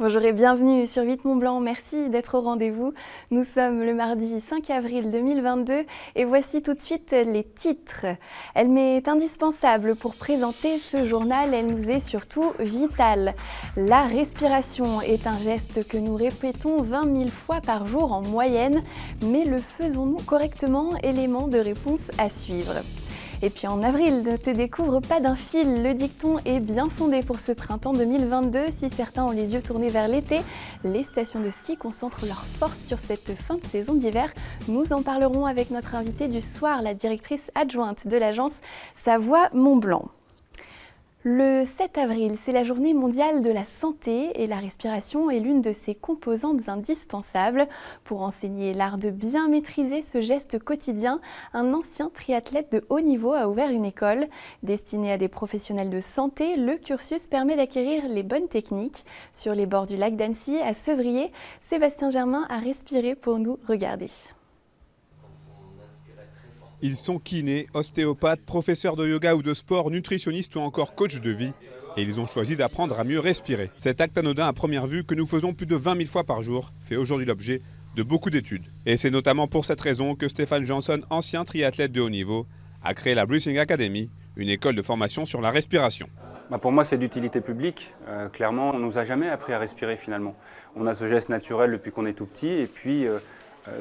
Bonjour et bienvenue sur 8 Mont Blanc, merci d'être au rendez-vous. Nous sommes le mardi 5 avril 2022 et voici tout de suite les titres. Elle m'est indispensable pour présenter ce journal, elle nous est surtout vitale. La respiration est un geste que nous répétons 20 000 fois par jour en moyenne, mais le faisons-nous correctement? Élément de réponse à suivre. Et puis en avril, ne te découvre pas d'un fil, le dicton est bien fondé pour ce printemps 2022. Si certains ont les yeux tournés vers l'été, les stations de ski concentrent leurs forces sur cette fin de saison d'hiver. Nous en parlerons avec notre invitée du soir, la directrice adjointe de l'agence Savoie-Mont-Blanc. Le 7 avril, c'est la journée mondiale de la santé et la respiration est l'une de ses composantes indispensables. Pour enseigner l'art de bien maîtriser ce geste quotidien, un ancien triathlète de haut niveau a ouvert une école. Destinée à des professionnels de santé, le cursus permet d'acquérir les bonnes techniques. Sur les bords du lac d'Annecy, à Sevrier, Sébastien Germain a respiré pour nous regarder. Ils sont kinés, ostéopathes, professeurs de yoga ou de sport, nutritionnistes ou encore coachs de vie. Et ils ont choisi d'apprendre à mieux respirer. Cet acte anodin à première vue que nous faisons plus de 20 000 fois par jour fait aujourd'hui l'objet de beaucoup d'études. Et c'est notamment pour cette raison que Stéphane Johnson, ancien triathlète de haut niveau, a créé la Breathing Academy, une école de formation sur la respiration. Pour moi, c'est d'utilité publique. Clairement, on ne nous a jamais appris à respirer finalement. On a ce geste naturel depuis qu'on est tout petit et puis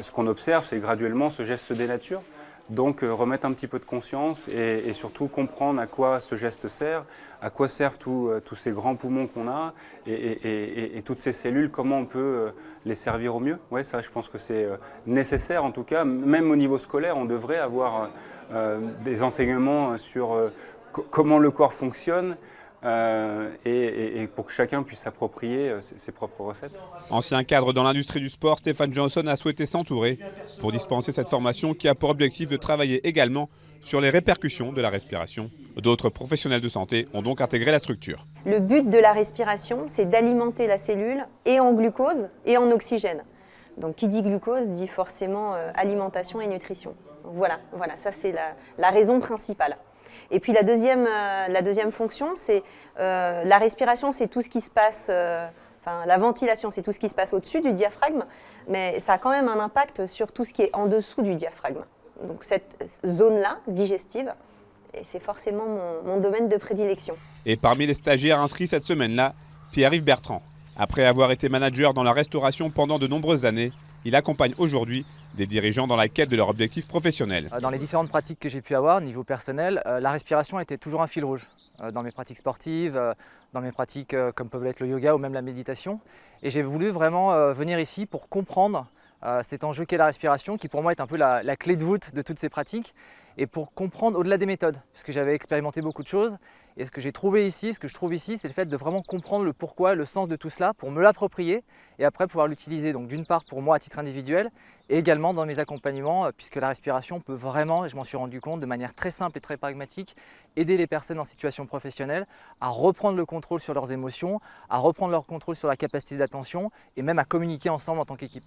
ce qu'on observe, c'est graduellement ce geste se dénature. Donc remettre un petit peu de conscience et surtout comprendre à quoi ce geste sert, à quoi servent tous ces grands poumons qu'on a et toutes ces cellules, comment on peut les servir au mieux. Ouais, ça, je pense que c'est nécessaire en tout cas. Même au niveau scolaire, on devrait avoir des enseignements sur comment le corps fonctionne. Et pour que chacun puisse s'approprier ses propres recettes. Ancien cadre dans l'industrie du sport, Stéphane Johnson a souhaité s'entourer pour dispenser cette formation qui a pour objectif de travailler également sur les répercussions de la respiration. D'autres professionnels de santé ont donc intégré la structure. Le but de la respiration, c'est d'alimenter la cellule et en glucose et en oxygène. Donc qui dit glucose dit forcément alimentation et nutrition. Donc voilà, ça c'est la raison principale. Et puis la deuxième fonction, c'est la respiration, c'est tout ce qui se passe, la ventilation, c'est tout ce qui se passe au-dessus du diaphragme, mais ça a quand même un impact sur tout ce qui est en dessous du diaphragme. Donc cette zone-là, digestive, c'est forcément mon domaine de prédilection. Et parmi les stagiaires inscrits cette semaine-là, Pierre-Yves Bertrand. Après avoir été manager dans la restauration pendant de nombreuses années, il accompagne aujourd'hui des dirigeants dans la quête de leur objectif professionnel. Dans les différentes pratiques que j'ai pu avoir au niveau personnel, la respiration était toujours un fil rouge. Dans mes pratiques sportives, dans mes pratiques comme peuvent l'être le yoga ou même la méditation. Et j'ai voulu vraiment venir ici pour comprendre cet enjeu qu'est la respiration, qui pour moi est un peu la clé de voûte de toutes ces pratiques, et pour comprendre au-delà des méthodes, parce que j'avais expérimenté beaucoup de choses. Et ce que j'ai trouvé ici, ce que je trouve ici, c'est le fait de vraiment comprendre le pourquoi, le sens de tout cela, pour me l'approprier et après pouvoir l'utiliser. Donc d'une part pour moi à titre individuel et également dans mes accompagnements, puisque la respiration peut vraiment, et je m'en suis rendu compte de manière très simple et très pragmatique, aider les personnes en situation professionnelle à reprendre le contrôle sur leurs émotions, à reprendre leur contrôle sur la capacité d'attention et même à communiquer ensemble en tant qu'équipe.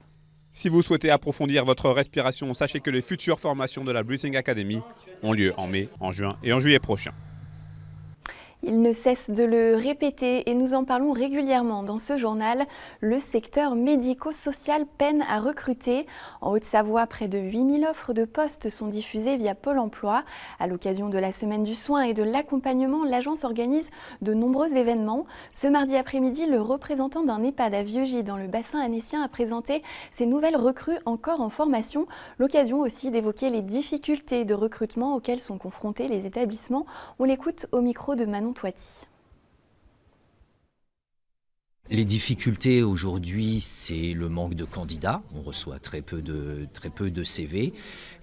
Si vous souhaitez approfondir votre respiration, sachez que les futures formations de la Breathing Academy ont lieu en mai, en juin et en juillet prochain. Il ne cesse de le répéter et nous en parlons régulièrement dans ce journal. Le secteur médico-social peine à recruter. En Haute-Savoie, près de 8000 offres de postes sont diffusées via Pôle emploi. À l'occasion de la semaine du soin et de l'accompagnement, l'agence organise de nombreux événements. Ce mardi après-midi, le représentant d'un EHPAD à Vieugy dans le bassin annécien a présenté ses nouvelles recrues encore en formation. L'occasion aussi d'évoquer les difficultés de recrutement auxquelles sont confrontés les établissements. On l'écoute au micro de Manon Toiti. Les difficultés aujourd'hui, c'est le manque de candidats. On reçoit très peu de CV.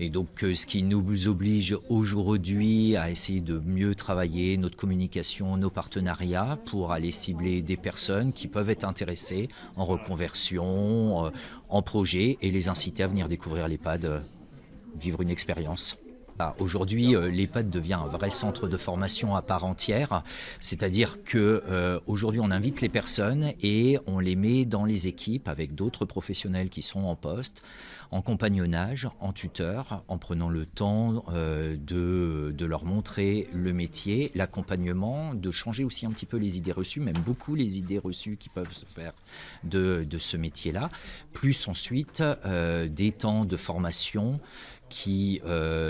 Et donc, ce qui nous oblige aujourd'hui à essayer de mieux travailler notre communication, nos partenariats pour aller cibler des personnes qui peuvent être intéressées en reconversion, en projet et les inciter à venir découvrir l'EHPAD, vivre une expérience. Aujourd'hui, l'EHPAD devient un vrai centre de formation à part entière, c'est-à-dire qu'aujourd'hui on invite les personnes et on les met dans les équipes avec d'autres professionnels qui sont en poste, en compagnonnage, en tuteur, en prenant le temps de leur montrer le métier, l'accompagnement, de changer aussi un petit peu les idées reçues, même beaucoup les idées reçues qui peuvent se faire de ce métier-là, plus ensuite des temps de formation qui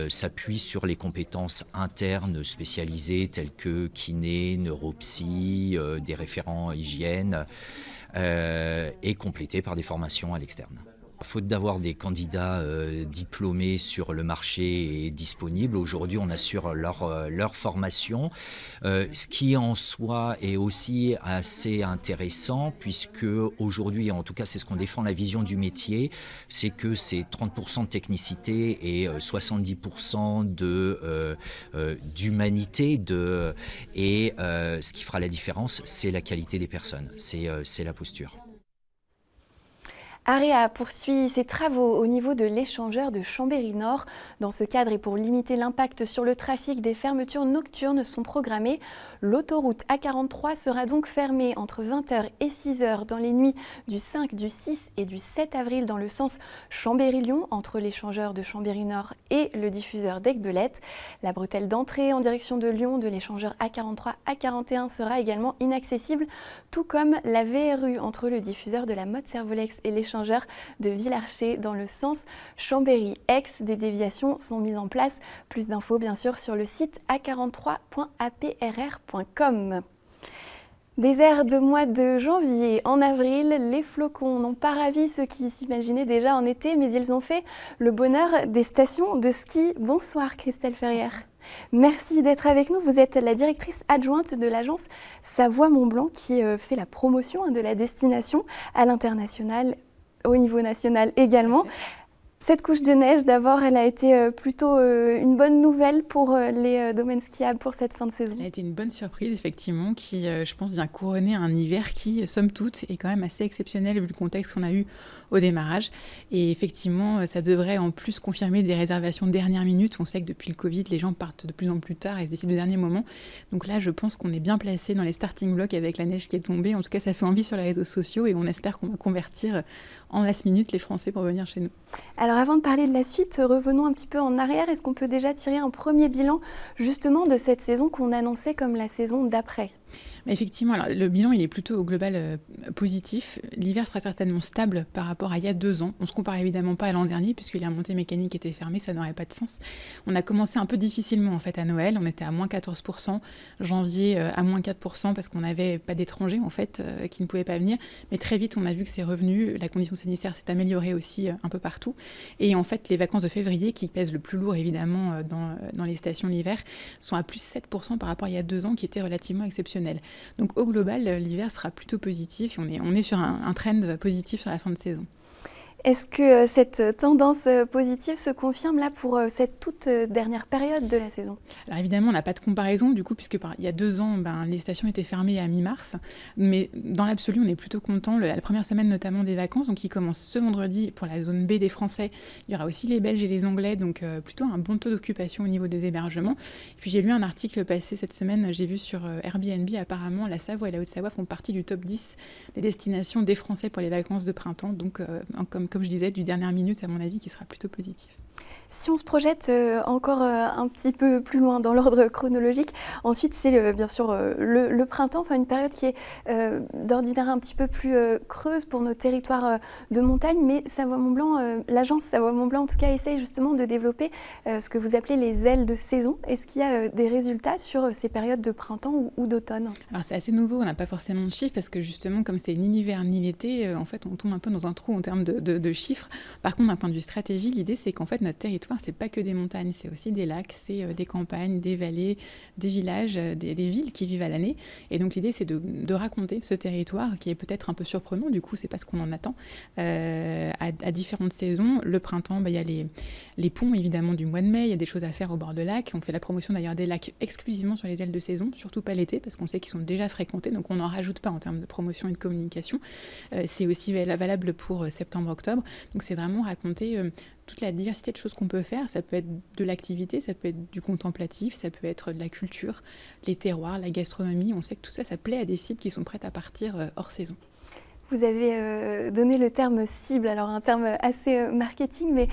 s'appuie sur les compétences internes spécialisées telles que kiné, neuropsy, des référents hygiène, et complétées par des formations à l'externe. Faute d'avoir des candidats diplômés sur le marché et disponibles, aujourd'hui on assure leur formation, ce qui en soi est aussi assez intéressant puisque aujourd'hui, en tout cas c'est ce qu'on défend la vision du métier, c'est que c'est 30% de technicité et 70% d'humanité et ce qui fera la différence c'est la qualité des personnes, c'est la posture. AREA poursuit ses travaux au niveau de l'échangeur de Chambéry-Nord. Dans ce cadre et pour limiter l'impact sur le trafic, des fermetures nocturnes sont programmées. L'autoroute A43 sera donc fermée entre 20h et 6h dans les nuits du 5, du 6 et du 7 avril dans le sens Chambéry-Lyon, entre l'échangeur de Chambéry-Nord et le diffuseur d'Aiguebelette. La bretelle d'entrée en direction de Lyon de l'échangeur A43 A41 sera également inaccessible, tout comme la VRU entre le diffuseur de la Motte-Servolex et l'échangeur de Villarcher dans le sens Chambéry-Aix. Des déviations sont mises en place. Plus d'infos bien sûr sur le site a43.aprr.com. Désert de mois de janvier. En avril, les flocons n'ont pas ravi ceux qui s'imaginaient déjà en été, mais ils ont fait le bonheur des stations de ski. Bonsoir Christelle Ferrière. Merci d'être avec nous. Vous êtes la directrice adjointe de l'agence Savoie-Mont-Blanc qui fait la promotion de la destination à l'international, au niveau national également. Cette couche de neige, d'abord, elle a été plutôt une bonne nouvelle pour les domaines skiables pour cette fin de saison. Elle a été une bonne surprise, effectivement, qui, je pense, vient couronner un hiver qui, somme toute, est quand même assez exceptionnel vu le contexte qu'on a eu au démarrage. Et effectivement, ça devrait en plus confirmer des réservations de dernière minute. On sait que depuis le Covid, les gens partent de plus en plus tard et se décident au dernier moment. Donc là, je pense qu'on est bien placé dans les starting blocks avec la neige qui est tombée. En tout cas, ça fait envie sur les réseaux sociaux et on espère qu'on va convertir en last minute les Français pour venir chez nous. Alors avant de parler de la suite, revenons un petit peu en arrière. Est-ce qu'on peut déjà tirer un premier bilan justement de cette saison qu'on annonçait comme la saison d'après ? Effectivement, alors, le bilan il est plutôt au global positif. L'hiver sera certainement stable par rapport à il y a 2 ans. On ne se compare évidemment pas à l'an dernier puisque les remontées mécaniques étaient fermées, ça n'aurait pas de sens. On a commencé un peu difficilement en fait à Noël, on était à moins 14%, janvier à moins 4% parce qu'on n'avait pas d'étrangers en fait qui ne pouvaient pas venir. Mais très vite on a vu que c'est revenu, la condition sanitaire s'est améliorée aussi un peu partout. Et en fait les vacances de février qui pèsent le plus lourd évidemment dans les stations l'hiver sont à plus 7% par rapport à il y a 2 ans qui était relativement exceptionnel. Donc au global, l'hiver sera plutôt positif et on est sur un trend positif sur la fin de saison. Est-ce que cette tendance positive se confirme là pour cette toute dernière période de la saison ? Alors évidemment, on n'a pas de comparaison du coup, puisque il y a 2 ans, les stations étaient fermées à mi-mars. Mais dans l'absolu, on est plutôt content. La première semaine notamment des vacances, donc qui commence ce vendredi pour la zone B des Français. Il y aura aussi les Belges et les Anglais, donc plutôt un bon taux d'occupation au niveau des hébergements. Et puis j'ai lu un article passé cette semaine, j'ai vu sur Airbnb, apparemment la Savoie et la Haute-Savoie font partie du top 10 des destinations des Français pour les vacances de printemps. Donc comme je disais, du dernière minute, à mon avis, qui sera plutôt positif. Si on se projette encore un petit peu plus loin dans l'ordre chronologique, ensuite c'est bien sûr le printemps, enfin une période qui est d'ordinaire un petit peu plus creuse pour nos territoires de montagne, mais Savoie-Mont-Blanc, l'agence Savoie-Mont-Blanc en tout cas essaye justement de développer ce que vous appelez les ailes de saison. Est-ce qu'il y a des résultats sur ces périodes de printemps ou d'automne ? Alors c'est assez nouveau, on n'a pas forcément de chiffres parce que justement comme c'est ni l'hiver ni l'été, en fait on tombe un peu dans un trou en termes de chiffres. Par contre d'un point de vue stratégie, l'idée c'est qu'en fait notre territoire c'est pas que des montagnes, c'est aussi des lacs, c'est des campagnes, des vallées, des villages, des villes qui vivent à l'année. Et donc l'idée c'est de raconter ce territoire qui est peut-être un peu surprenant, du coup c'est pas ce qu'on en attend, à différentes saisons. Le printemps, il y a les ponts évidemment du mois de mai, il y a des choses à faire au bord de lacs. On fait la promotion d'ailleurs des lacs exclusivement sur les ailes de saison, surtout pas l'été parce qu'on sait qu'ils sont déjà fréquentés, donc on n'en rajoute pas en termes de promotion et de communication. C'est aussi valable pour septembre-octobre. octobre. Donc c'est vraiment raconter toute la diversité de choses qu'on peut faire. Ça peut être de l'activité, ça peut être du contemplatif, ça peut être de la culture, les terroirs, la gastronomie. On sait que tout ça, ça plaît à des cibles qui sont prêtes à partir hors saison. Vous avez donné le terme cible, alors un terme assez marketing, mais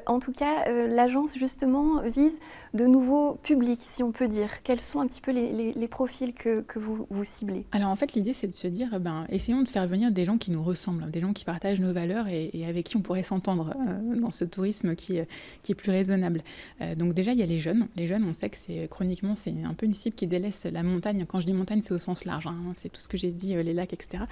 en tout cas, l'agence justement vise de nouveaux publics, si on peut dire. Quels sont un petit peu les profils que vous ciblez? Alors en fait, l'idée, c'est de se dire, essayons de faire venir des gens qui nous ressemblent, des gens qui partagent nos valeurs et avec qui on pourrait s'entendre dans ce tourisme qui est plus raisonnable. Donc déjà, il y a les jeunes. Les jeunes, on sait que chroniquement, c'est un peu une cible qui délaisse la montagne. Quand je dis montagne, c'est au sens large, hein, c'est tout ce que j'ai dit, les lacs, etc.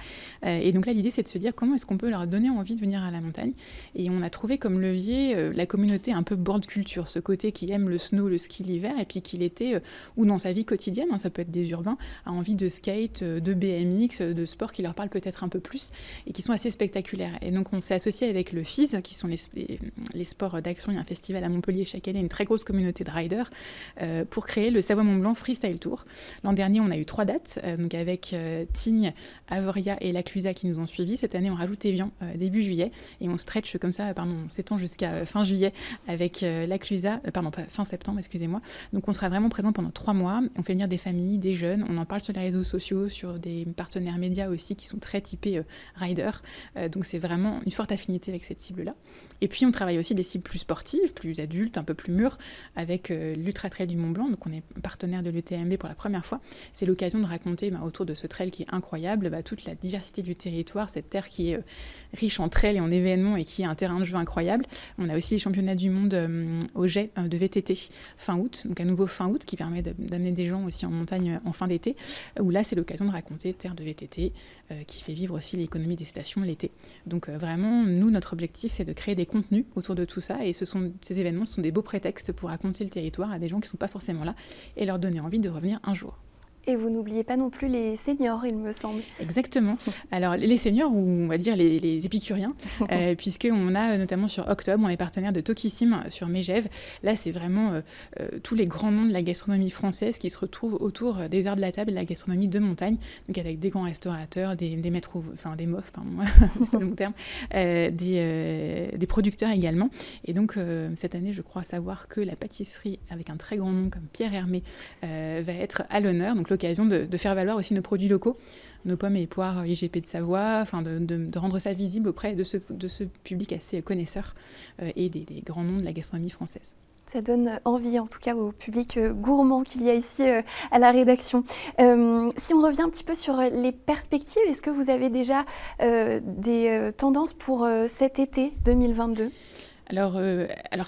Et donc là, l'idée, c'est de se dire comment est-ce qu'on peut leur donner envie de venir à la montagne. Et on a trouvé comme levier la communauté un peu board culture, ce côté qui aime le snow, le ski l'hiver, et puis qui l'été, ou dans sa vie quotidienne, hein, ça peut être des urbains, a envie de skate, de BMX, de sport qui leur parlent peut-être un peu plus, et qui sont assez spectaculaires. Et donc on s'est associé avec le FIS, qui sont les sports d'action. Il y a un festival à Montpellier chaque année, une très grosse communauté de riders, pour créer le Savoie-Mont-Blanc Freestyle Tour. L'an dernier, on a eu 3 dates, donc avec Tignes, Avoria et La Clusaz qui nous ont suivis. Cette année, on rajoute Évian début juillet et on stretch comme ça, on s'étend jusqu'à fin juillet avec La Clusaz, fin septembre, excusez-moi. Donc on sera vraiment présent pendant 3 mois. On fait venir des familles, des jeunes, on en parle sur les réseaux sociaux, sur des partenaires médias aussi qui sont très typés rider. Donc c'est vraiment une forte affinité avec cette cible-là. Et puis on travaille aussi des cibles plus sportives, plus adultes, un peu plus mûres, avec l'Ultra Trail du Mont Blanc. Donc on est partenaire de l'UTMB pour la première fois. C'est l'occasion de raconter autour de ce trail qui est incroyable, toute la diversité du territoire, cette terre qui est riche en trails et en événements et qui est un terrain de jeu incroyable. On a aussi les championnats du monde au jet de VTT fin août, donc à nouveau fin août, qui permet d'amener des gens aussi en montagne en fin d'été, où là c'est l'occasion de raconter terre de VTT, qui fait vivre aussi l'économie des stations l'été. Donc vraiment, nous, notre objectif, c'est de créer des contenus autour de tout ça, et ces événements sont des beaux prétextes pour raconter le territoire à des gens qui ne sont pas forcément là, et leur donner envie de revenir un jour. Et vous n'oubliez pas non plus les seniors, il me semble. Exactement. Alors, les seniors, ou on va dire les épicuriens, puisqu'on a notamment sur octobre, on est partenaire de Tokissime sur Megève. Là, c'est vraiment tous les grands noms de la gastronomie française qui se retrouvent autour des arts de la table et de la gastronomie de montagne, donc avec des grands restaurateurs, des maîtres, des mofs, pardon, c'est pas le bon terme, des producteurs également. Et donc, cette année, je crois savoir que la pâtisserie, avec un très grand nom comme Pierre Hermé, va être à l'honneur. Donc, l'occasion de faire valoir aussi nos produits locaux, nos pommes et poires IGP de Savoie, de rendre ça visible auprès de ce public assez connaisseur et des grands noms de la gastronomie française. Ça donne envie, en tout cas, au public gourmand qu'il y a ici à la rédaction. Si on revient un petit peu sur les perspectives, est-ce que vous avez déjà des tendances pour cet été 2022 ? Alors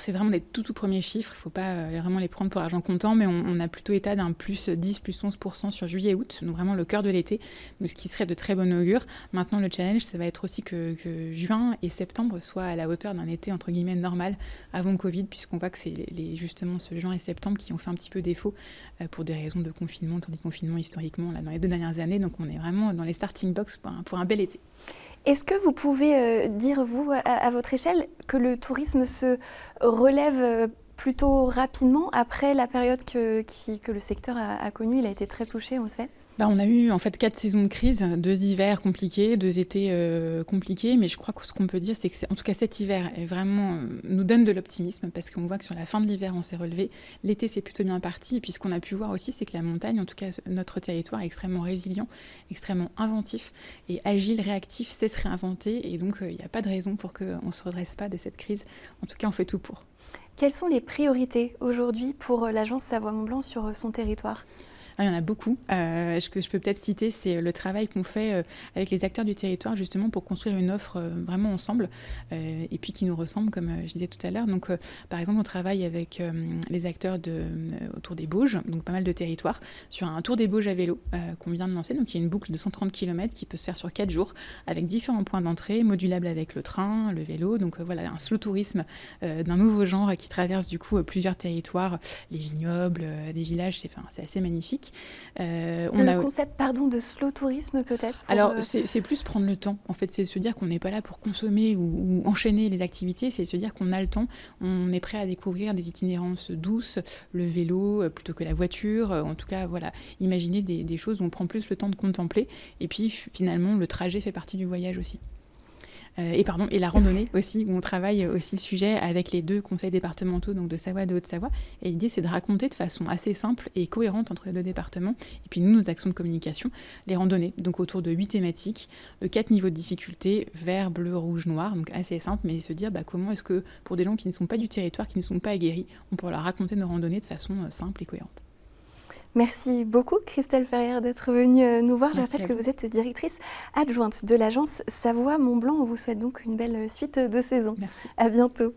c'est vraiment des tout premiers chiffres, il ne faut pas vraiment les prendre pour argent comptant, mais on a plutôt état d'un plus 10, plus 11% sur juillet-août, donc vraiment le cœur de l'été, ce qui serait de très bon augure. Maintenant, le challenge, ça va être aussi que juin et septembre soient à la hauteur d'un été, entre guillemets, normal avant Covid, puisqu'on voit que c'est justement ce juin et septembre qui ont fait un petit peu défaut pour des raisons de confinement, de sortie de confinement historiquement, là, dans les 2 dernières années. Donc on est vraiment dans les starting blocks pour un bel été. Est-ce que vous pouvez dire, vous, à votre échelle, que le tourisme se relève plutôt rapidement après la période que le secteur a connue? Il a été très touché, on le sait. On a eu en fait 4 saisons de crise, 2 hivers compliqués, 2 étés compliqués, mais je crois que ce qu'on peut dire, c'est que en tout cas cet hiver nous donne de l'optimisme, parce qu'on voit que sur la fin de l'hiver, on s'est relevé. L'été, c'est plutôt bien parti, et puis ce qu'on a pu voir aussi, c'est que la montagne, en tout cas notre territoire, est extrêmement résilient, extrêmement inventif et agile, réactif, sait se réinventer, et donc il n'y a pas de raison pour qu'on ne se redresse pas de cette crise. En tout cas, on fait tout pour. Quelles sont les priorités aujourd'hui pour l'agence Savoie-Mont-Blanc sur son territoire ? Il y en a beaucoup. Ce que je peux peut-être citer, c'est le travail qu'on fait avec les acteurs du territoire, justement, pour construire une offre vraiment ensemble, et puis qui nous ressemble, comme je disais tout à l'heure. Donc, par exemple, on travaille avec les acteurs autour des Bauges, donc pas mal de territoires, sur un tour des Bauges à vélo qu'on vient de lancer. Donc, il y a une boucle de 130 km qui peut se faire sur 4 jours, avec différents points d'entrée, modulables avec le train, le vélo. Donc, voilà, un slow tourisme d'un nouveau genre qui traverse, du coup, plusieurs territoires, les vignobles, des villages. C'est assez magnifique. Concept de slow tourisme peut-être Alors c'est plus prendre le temps, en fait, c'est se dire qu'on n'est pas là pour consommer ou enchaîner les activités, c'est se dire qu'on a le temps, on est prêt à découvrir des itinérances douces, le vélo plutôt que la voiture, en tout cas voilà, imaginer des choses où on prend plus le temps de contempler, et puis finalement le trajet fait partie du voyage aussi. et la randonnée aussi, où on travaille aussi le sujet avec les 2 conseils départementaux, donc de Savoie et de Haute-Savoie. Et l'idée, c'est de raconter de façon assez simple et cohérente entre les 2 départements. Et puis nous, nos actions de communication, les randonnées, donc autour de 8 thématiques, de 4 niveaux de difficulté, vert, bleu, rouge, noir, donc assez simple, mais se dire comment est-ce que pour des gens qui ne sont pas du territoire, qui ne sont pas aguerris, on pourra leur raconter nos randonnées de façon simple et cohérente. Merci beaucoup Christelle Ferrière d'être venue nous voir. Je Merci rappelle à que vous. vous êtes directrice adjointe de l'agence Savoie-Mont-Blanc. On vous souhaite donc une belle suite de saison. Merci. À bientôt.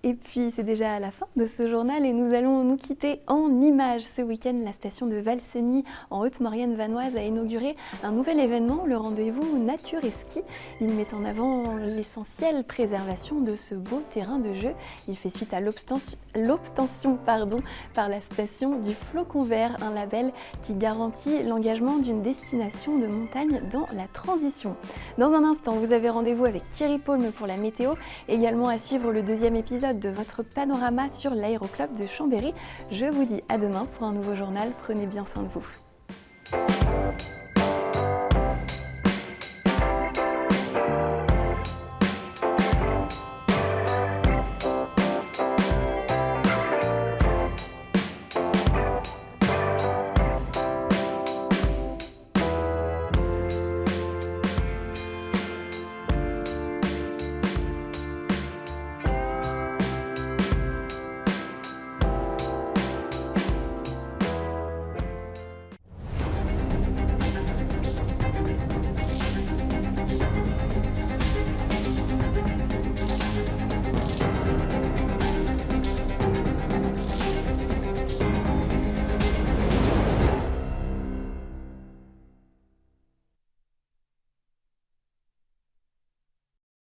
Et puis c'est déjà à la fin de ce journal et nous allons nous quitter en images. Ce week-end, la station de Valseny en Haute-Maurienne vanoise a inauguré un nouvel événement, le rendez-vous Nature et Ski. Il met en avant l'essentielle préservation de ce beau terrain de jeu. Il fait suite à l'obtention par la station du Flocon Vert, un label qui garantit l'engagement d'une destination de montagne dans la transition. Dans un instant, vous avez rendez-vous avec Thierry Paulme pour la météo, également à suivre le 2e épisode de votre panorama sur l'aéroclub de Chambéry. Je vous dis à demain pour un nouveau journal. Prenez bien soin de vous.